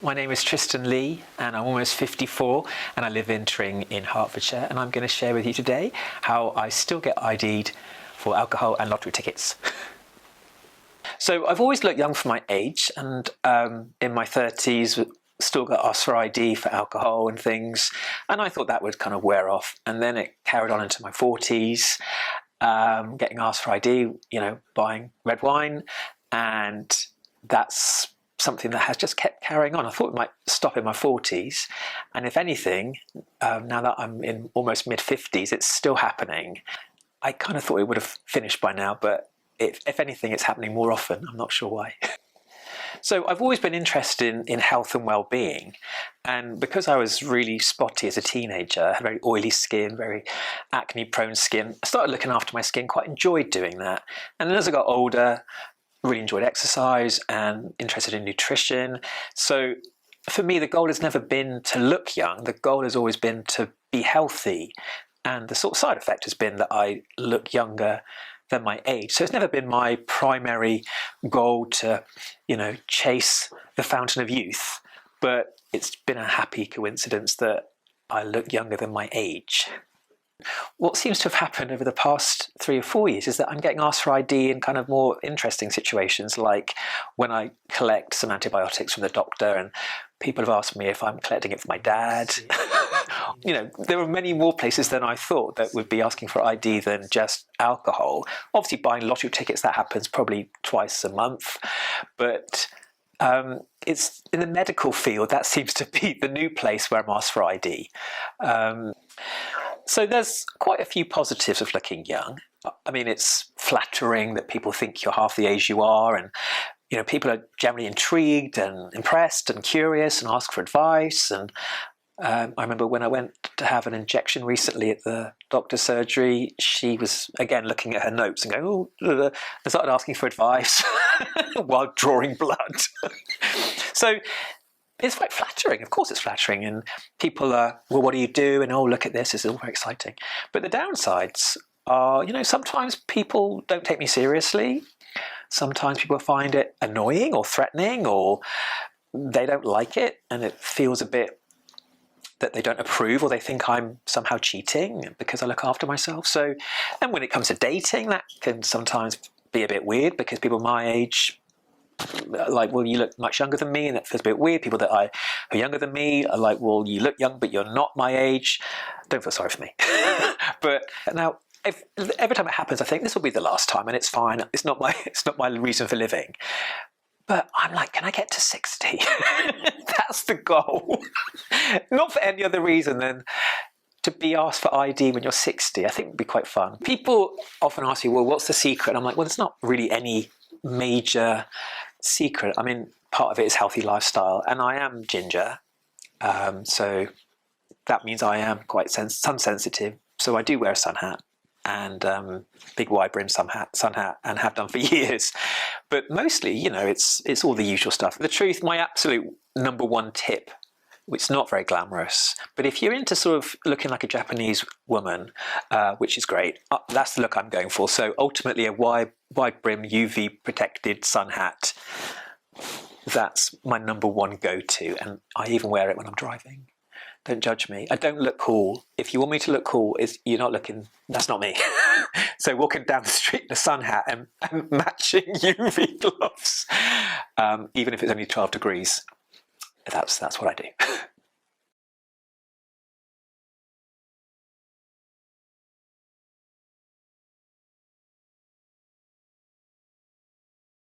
my name is Tristan Lee and I'm almost 54 and I live in Tring in Hertfordshire, and I'm going to share with you today how I still get ID'd for alcohol and lottery tickets. So I've always looked young for my age, and in my 30s still got asked for ID for alcohol and things, and I thought that would kind of wear off, and then it carried on into my 40s, getting asked for ID, buying red wine, and that's something that has just kept carrying on. I thought it might stop in my 40s, and if anything, now that I'm in almost mid-50s, it's still happening. I kind of thought it would have finished by now, but if anything, it's happening more often. I'm not sure why. So I've always been interested in health and well-being, and because I was really spotty as a teenager, I had very oily skin, very acne-prone skin, I started looking after my skin, quite enjoyed doing that. And then as I got older, really enjoyed exercise and interested in nutrition. So for me, the goal has never been to look young. The goal has always been to be healthy. And the sort of side effect has been that I look younger than my age. So it's never been my primary goal to, chase the fountain of youth. But it's been a happy coincidence that I look younger than my age. What seems to have happened over the past 3 or 4 years is that I'm getting asked for ID in kind of more interesting situations, like when I collect some antibiotics from the doctor, and people have asked me if I'm collecting it for my dad. There are many more places than I thought that would be asking for ID than just alcohol. Obviously, buying lottery tickets, that happens probably twice a month, but it's in the medical field that seems to be the new place where I'm asked for ID. So there's quite a few positives of looking young. I mean, it's flattering that people think you're half the age you are, and people are generally intrigued and impressed and curious and ask for advice. And I remember when I went to have an injection recently at the doctor's surgery, she was again looking at her notes and going, "Oh," and started asking for advice while drawing blood. So it's quite flattering. Of course it's flattering, and people are, well, what do you do? And oh, look at this, it's all very exciting. But the downsides are, sometimes people don't take me seriously. Sometimes people find it annoying or threatening, or they don't like it, and it feels a bit that they don't approve, or they think I'm somehow cheating because I look after myself. So, and when it comes to dating, that can sometimes be a bit weird, because people my age, like, well, you look much younger than me, and that feels a bit weird. People that are younger than me are like, well, you look young, but you're not my age. Don't feel sorry for me. But now, every time it happens, I think this will be the last time, and it's fine. It's not my reason for living. But I'm like, can I get to 60? That's the goal. Not for any other reason than to be asked for ID when you're 60. I think would be quite fun. People often ask you, well, what's the secret? And I'm like, well, there's not really any major secret. I mean, part of it is healthy lifestyle, and I am ginger, so that means I am quite sun sensitive. So I do wear a sun hat, and big wide brim sun hat, and have done for years. But mostly, it's all the usual stuff. The truth, my absolute number one tip, it's not very glamorous, but if you're into sort of looking like a Japanese woman, which is great, that's the look I'm going for. So ultimately, a wide brim UV protected sun hat, that's my number one go-to, and I even wear it when I'm driving. Don't judge me. I don't look cool. If you want me to look cool, you're not looking, that's not me. So walking down the street in a sun hat and matching UV gloves, even if it's only 12 degrees, that's what I do.